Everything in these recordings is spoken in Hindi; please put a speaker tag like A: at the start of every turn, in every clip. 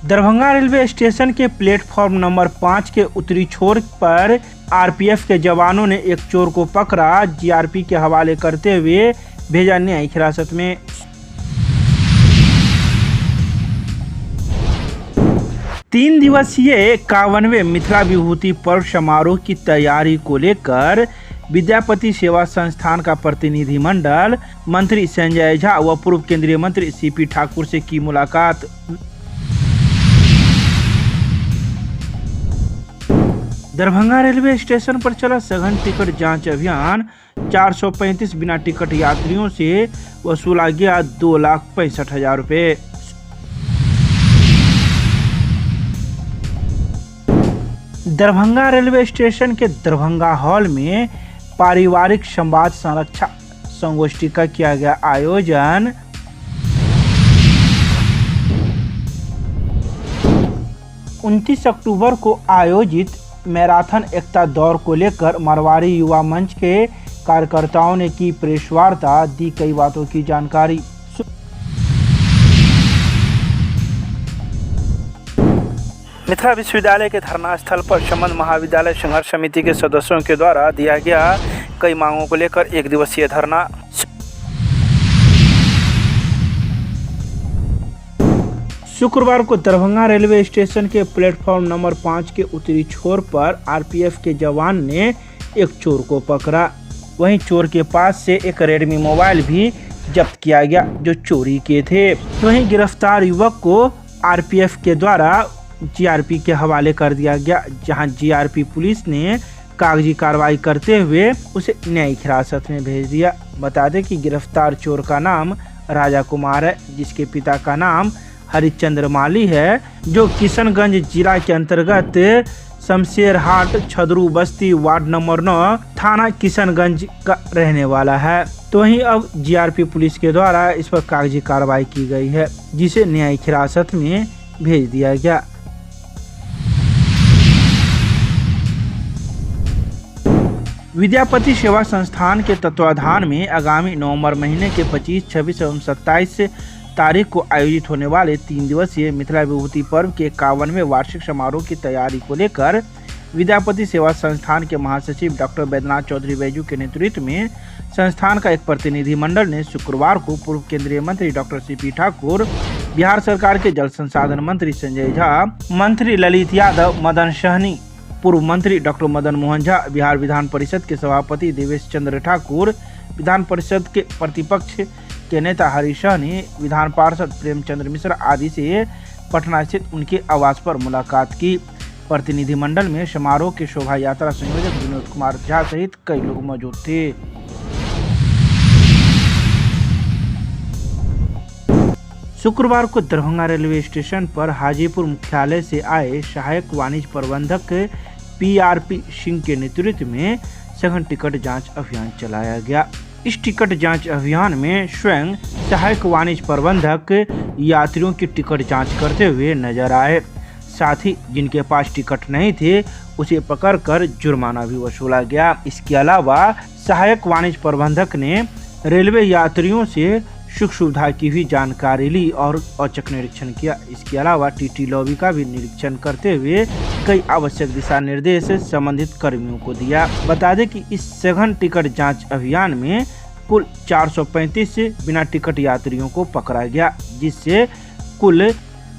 A: दरभंगा रेलवे स्टेशन के प्लेटफॉर्म नंबर 5 के उत्तरी छोर पर आरपीएफ के जवानों ने एक चोर को पकड़ा, जीआरपी के हवाले करते हुए भेजा न्यायिक हिरासत में। तीन दिवसीय 51वें मिथिला विभूति पर्व समारोह की तैयारी को लेकर विद्यापति सेवा संस्थान का प्रतिनिधिमंडल मंत्री संजय झा व पूर्व केंद्रीय मंत्री सीपी ठाकुर से की मुलाकात। दरभंगा रेलवे स्टेशन पर चला सघन टिकट जांच अभियान। 435 बिना टिकट यात्रियों से वसूला गया 2,65,000 रुपए। दरभंगा रेलवे स्टेशन के दरभंगा हॉल में पारिवारिक संवाद संरक्षा संगोष्ठी का किया गया आयोजन। उनतीस अक्टूबर को आयोजित मैराथन एकता दौड़ को लेकर मारवाड़ी युवा मंच के कार्यकर्ताओं ने की प्रेस वार्ता, दी कई बातों की जानकारी। मिथिला विश्वविद्यालय के धरना स्थल पर संबंध महाविद्यालय संघर्ष समिति के सदस्यों के द्वारा दिया गया कई मांगों को लेकर एक दिवसीय धरना। शुक्रवार को दरभंगा रेलवे स्टेशन के प्लेटफॉर्म नंबर 5 के उत्तरी छोर पर आरपीएफ के जवान ने एक चोर को पकड़ा। वहीं चोर के पास से एक रेडमी मोबाइल भी जब्त किया गया जो चोरी के थे। वहीं गिरफ्तार युवक को आरपीएफ के द्वारा जीआरपी के हवाले कर दिया गया, जहां जीआरपी पुलिस ने कागजी कार्रवाई करते हुए उसे न्यायिक हिरासत में भेज दिया। बता दें कि गिरफ्तार चोर का नाम राजा कुमार है, जिसके पिता का नाम हरिचंद्र माली है, जो किशनगंज जिला के अंतर्गत शमशेरहाट छदरू बस्ती वार्ड नंबर 9 थाना किशनगंज का रहने वाला है। तो वहीं अब जीआरपी पुलिस के द्वारा इस पर कागजी कार्रवाई की गई है, जिसे न्यायिक हिरासत में भेज दिया गया। विद्यापति सेवा संस्थान के तत्वाधान में आगामी नवंबर महीने के 25, 26 एवं 27 तारीख को आयोजित होने वाले 3 दिवसीय मिथिला विभूति पर्व के 51वें वार्षिक समारोह की तैयारी को लेकर विद्यापति सेवा संस्थान के महासचिव डॉक्टर बैद्यनाथ चौधरी बैजू के नेतृत्व में संस्थान का एक प्रतिनिधिमंडल ने शुक्रवार को पूर्व केंद्रीय मंत्री डॉक्टर सीपी ठाकुर, बिहार सरकार के जल संसाधन मंत्री संजय झा, मंत्री ललित यादव, मदन सहनी, पूर्व मंत्री डॉक्टर मदन मोहन झा, बिहार विधान परिषद के सभापति देवेश चंद्र ठाकुर, विधान परिषद के प्रतिपक्ष के नेता हरीश सहनी, विधान पार्षद प्रेमचंद्र मिश्र आदि से पटना स्थित उनके आवास पर मुलाकात की। प्रतिनिधिमंडल में समारोह के शोभा यात्रा संयोजक विनोद कुमार झा सहित कई लोग मौजूद थे। शुक्रवार को दरभंगा रेलवे स्टेशन पर हाजीपुर मुख्यालय से आए सहायक वाणिज्य प्रबंधक पीआरपी सिंह के नेतृत्व में सघन टिकट जांच अभियान चलाया गया। इस टिकट जांच अभियान में स्वयं सहायक वाणिज्य प्रबंधक यात्रियों की टिकट जांच करते हुए नजर आए। साथ ही जिनके पास टिकट नहीं थे उसे पकड़कर जुर्माना भी वसूला गया। इसके अलावा सहायक वाणिज्य प्रबंधक ने रेलवे यात्रियों से सुख सुविधा की भी जानकारी ली और औचक निरीक्षण किया। इसके अलावा टीटी लॉबी का भी निरीक्षण करते हुए कई आवश्यक दिशा निर्देश संबंधित कर्मियों को दिया। बता दें कि इस सघन टिकट जांच अभियान में कुल 435 बिना टिकट यात्रियों को पकड़ा गया, जिससे कुल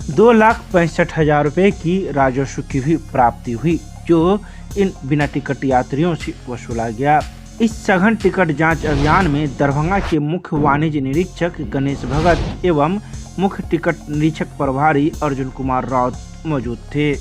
A: 2,65,000 रुपए की राजस्व की भी प्राप्ति हुई, जो इन बिना टिकट यात्रियों से वसूला गया। इस सघन टिकट जांच अभियान में दरभंगा के मुख्य वाणिज्य निरीक्षक गणेश भगत एवं मुख्य टिकट निरीक्षक प्रभारी अर्जुन कुमार राउत मौजूद थे।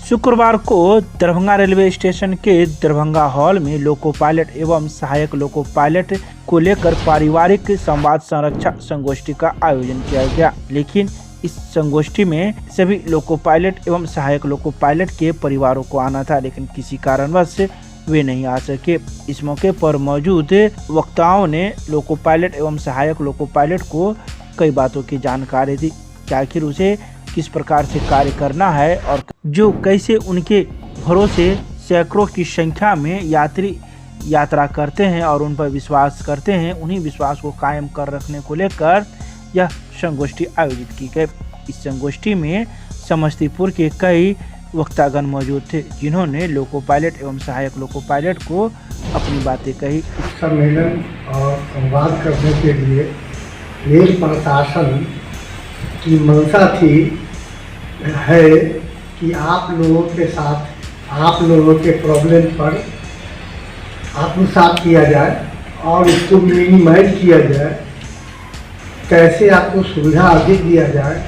A: शुक्रवार को दरभंगा रेलवे स्टेशन के दरभंगा हॉल में लोको पायलट एवं सहायक लोको पायलट को लेकर पारिवारिक संवाद संरक्षा संगोष्ठी का आयोजन किया गया, लेकिन इस संगोष्ठी में सभी लोको पायलट एवं सहायक लोको पायलट के परिवारों को आना था, लेकिन किसी कारणवश वे नहीं आ सके। इस मौके पर मौजूद वक्ताओं ने लोको पायलट एवं सहायक लोको पायलट को कई बातों की जानकारी दी कि आखिर उसे किस प्रकार से कार्य करना है और जो कैसे उनके भरोसे सैकड़ों की संख्या में यात्री यात्रा करते हैं और उन पर विश्वास करते हैं, उन्हीं विश्वास को कायम कर रखने को लेकर यह संगोष्ठी आयोजित की गई। इस संगोष्ठी में समस्तीपुर के कई वक्तागण मौजूद थे, जिन्होंने लोको पायलट एवं सहायक लोको पायलट को अपनी बातें कही।
B: सम्मेलन और संवाद करने के लिए रेल प्रशासन की मंशा थी है कि आप लोगों के साथ आप लोगों के प्रॉब्लम पर आत्मसात किया जाए और इसको मिनिमाइज किया जाए, कैसे आपको सुविधा अधिक दिया जाए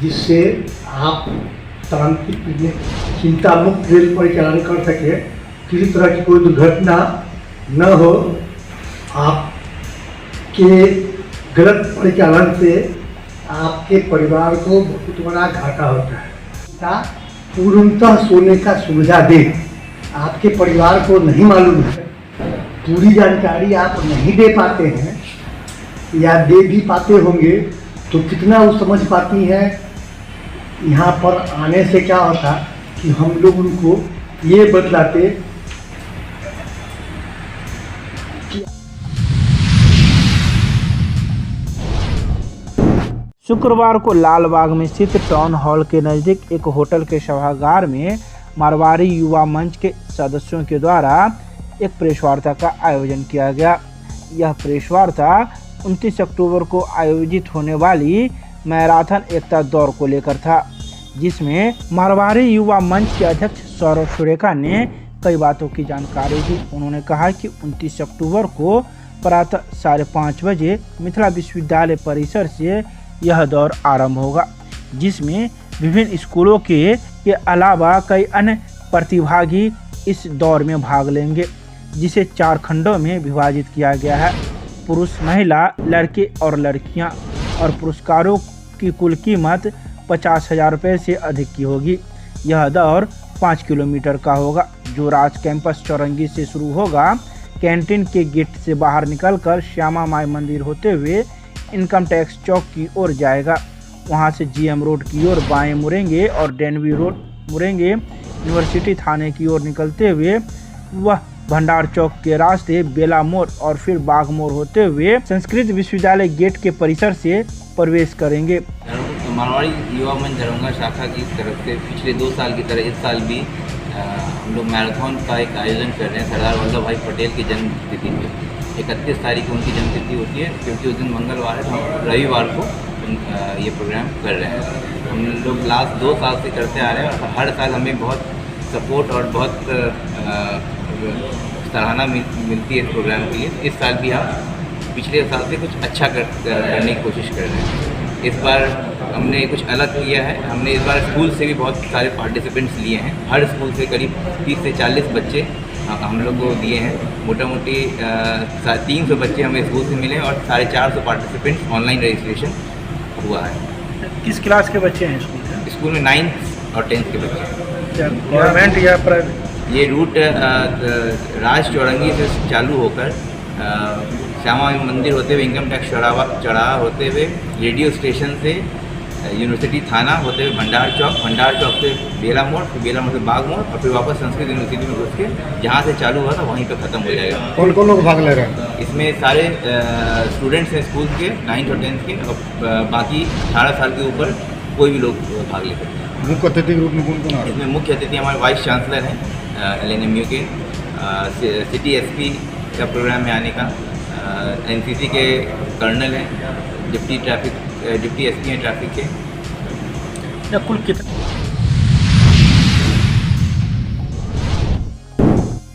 B: जिससे आप शांति चिंता मुक्त रेल परिचालन कर सके, किसी तरह की कोई दुर्घटना न हो। आपके गलत परिचालन से आपके परिवार को बहुत बड़ा घाटा होता है। पूर्णतः सोने का सुविधा दे, आपके परिवार को नहीं मालूम है, पूरी जानकारी आप नहीं दे पाते हैं या दे भी पाते होंगे तो कितना वो समझ पाती हैं। यहाँ पर आने से क्या होता कि हम लोग उनको ये बतलाते कि
A: शुक्रवार को लालबाग में स्थित टाउन हॉल के नज़दीक एक होटल के सभागार में मारवाड़ी युवा मंच के सदस्यों के द्वारा एक प्रेस वार्ता का आयोजन किया गया। यह प्रेस वार्ता 29 अक्टूबर को आयोजित होने वाली मैराथन एकता दौड़ को लेकर था, जिसमें मारवाड़ी युवा मंच के अध्यक्ष सौरभ सुरेखा ने कई बातों की जानकारी दी। उन्होंने कहा कि 29 अक्टूबर को प्रातः 5:30 बजे मिथिला विश्वविद्यालय परिसर से यह दौड़ आरंभ होगा, जिसमें विभिन्न स्कूलों के अलावा कई अन्य प्रतिभागी इस दौड़ में भाग लेंगे, जिसे 4 खंडों में विभाजित किया गया है। पुरुष, महिला, लड़के और लड़कियां, और पुरस्कारों की कुल कीमत 50,000 रुपये से अधिक की होगी। यह दौड़ 5 किलोमीटर का होगा, जो राज कैंपस चौरंगी से शुरू होगा। कैंटीन के गेट से बाहर निकलकर श्यामा माई मंदिर होते हुए इनकम टैक्स चौक की ओर जाएगा। वहां से जीएम रोड की ओर बाएं मुड़ेंगे और डेनवी रोड मुड़ेंगे। यूनिवर्सिटी थाने की ओर निकलते हुए वह भंडार चौक के रास्ते बेला मोड़ और फिर बाग मोड़ होते हुए संस्कृत विश्वविद्यालय गेट के परिसर से प्रवेश करेंगे।
C: मारवाड़ी युवा मंच दरभंगा शाखा की तरफ से पिछले 2 साल की तरह इस साल भी हम लोग मैराथन का एक आयोजन कर रहे हैं। सरदार वल्लभ भाई पटेल की जन्म तिथि पे 31 तारीख को उनकी जन्म तिथि होती है, क्योंकि उस दिन मंगलवार है, हम रविवार को ये प्रोग्राम कर रहे हैं। हम लोग लास्ट 2 साल से करते आ रहे हैं और हर साल हमें बहुत सपोर्ट और बहुत सराहना मिलती है इस प्रोग्राम के लिए। इस साल भी हम पिछले साल से कुछ अच्छा करने की कोशिश कर रहे हैं। इस बार हमने कुछ अलग किया है। हमने इस बार स्कूल से भी बहुत सारे पार्टिसिपेंट्स लिए हैं। हर स्कूल से करीब 30 से 40 बच्चे हम लोग को दिए हैं। मोटा मोटी 300 बच्चे हमें स्कूल से मिले और 450 पार्टिसिपेंट्स ऑनलाइन रजिस्ट्रेशन हुआ है।
A: किस क्लास के बच्चे हैं स्कूल में?
C: स्कूल में 9th और 10th के बच्चे।
A: गवर्नमेंट या प्राइवेट?
C: ये रूट राज चौरंगी से चालू होकर श्यामा मंदिर होते हुए इनकम टैक्स चढ़ावा होते हुए रेडियो स्टेशन से यूनिवर्सिटी थाना होते हुए भंडार चौक से बेला मोड़, फिर बेला मोड़ से बाग मोड़ और फिर वापस संस्कृत यूनिवर्सिटी में घुस के जहाँ से चालू हुआ था वहीं पे ख़त्म हो जाएगा।
B: कौन कौन लोग भाग ले रहे हैं?
C: इसमें सारे स्टूडेंट्स हैं स्कूल के 9th और 10th के, और बाकी 18 साल के ऊपर कोई भी लोग भाग ले सकते हैं।
B: मुख्य अतिथि के रूप में कौन कौन आ रहा है?
C: इसमें मुख्य अतिथि हमारे वाइस चांसलर हैं LNMU के, सिटी SP का प्रोग्राम में आने का, NCC के कर्नल हैं, डिप्टी SP हैं ट्रैफिक के।
A: कुल कितना?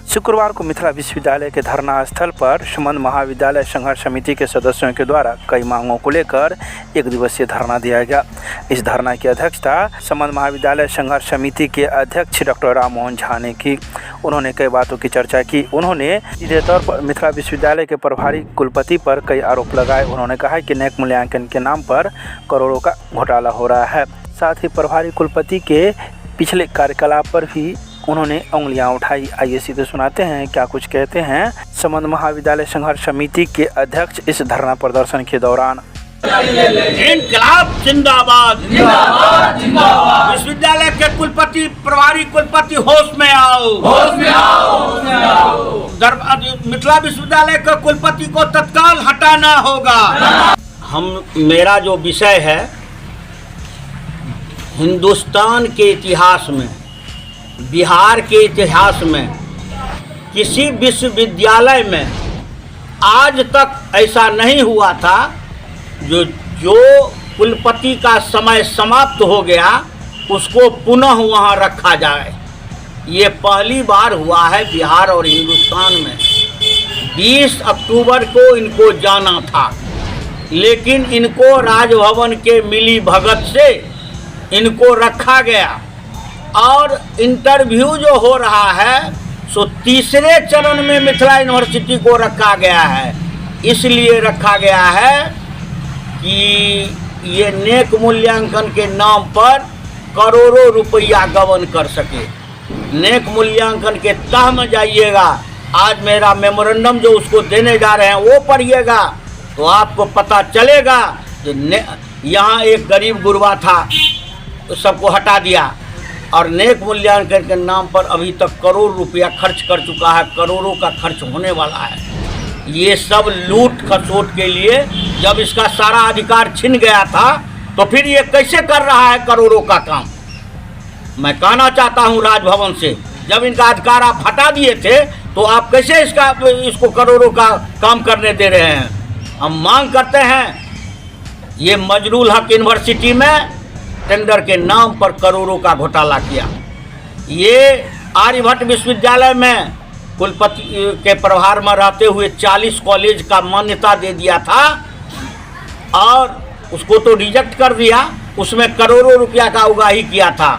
A: शुक्रवार को मिथिला विश्वविद्यालय के धरना स्थल पर संबंध महाविद्यालय संघर्ष समिति के सदस्यों के द्वारा कई मांगों को लेकर 1 दिवसीय धरना दिया गया। इस धरना की अध्यक्षता संबंध महाविद्यालय संघर्ष समिति के अध्यक्ष डॉक्टर राम मोहन झा ने की। उन्होंने कई बातों की चर्चा की। उन्होंने सीधे तौर पर मिथिला विश्वविद्यालय के प्रभारी कुलपति पर कई आरोप लगाए। उन्होंने कहा कि नैक मूल्यांकन के नाम पर करोड़ों का घोटाला हो रहा है। साथ ही प्रभारी कुलपति के पिछले कार्यकलाप पर भी उन्होंने उंगलियां उठाई। आइए सीधे सुनाते हैं क्या कुछ कहते हैं संबंध महाविद्यालय संघर्ष समिति के अध्यक्ष इस धरना प्रदर्शन के दौरान।
D: इनकलाब जिंदाबाद, विश्वविद्यालय के कुलपति, प्रभारी कुलपति, होश में आओ, मिथिला विश्वविद्यालय के कुलपति को तत्काल हटाना होगा। मेरा जो विषय है, हिंदुस्तान के इतिहास में, बिहार के इतिहास में किसी विश्वविद्यालय में आज तक ऐसा नहीं हुआ था जो कुलपति का समय समाप्त हो गया उसको पुनः वहाँ रखा जाए। ये पहली बार हुआ है बिहार और हिंदुस्तान में। 20 अक्टूबर को इनको जाना था, लेकिन इनको राजभवन के मिली भगत से इनको रखा गया। और इंटरव्यू जो हो रहा है सो तीसरे चरण में मिथिला यूनिवर्सिटी को रखा गया है। इसलिए रखा गया है कि ये नेक मूल्यांकन के नाम पर करोड़ों रुपया गबन कर सके। नेक मूल्यांकन के तह में जाइएगा, आज मेरा मेमोरेंडम जो उसको देने जा रहे हैं वो पढ़िएगा तो आपको पता चलेगा कि यहाँ एक गरीब गुरबा था, सबको हटा दिया और नेक मूल्यांकन के नाम पर अभी तक करोड़ रुपया खर्च कर चुका है, करोड़ों का खर्च होने वाला है। ये सब लूट खसोट के लिए जब इसका सारा अधिकार छिन गया था तो फिर ये कैसे कर रहा है करोड़ों का काम। मैं कहना चाहता हूँ राजभवन से, जब इनका अधिकार आप हटा दिए थे तो आप कैसे इसको करोड़ों का काम करने दे रहे हैं। हम मांग करते हैं, ये मजरूल हक यूनिवर्सिटी में टेंडर के नाम पर करोड़ों का घोटाला किया। ये आर्यभट्ट विश्वविद्यालय में कुलपति के प्रभार में रहते हुए 40 कॉलेज का मान्यता दे दिया था और उसको तो रिजेक्ट कर दिया, उसमें करोड़ों रुपया का उगाही किया था।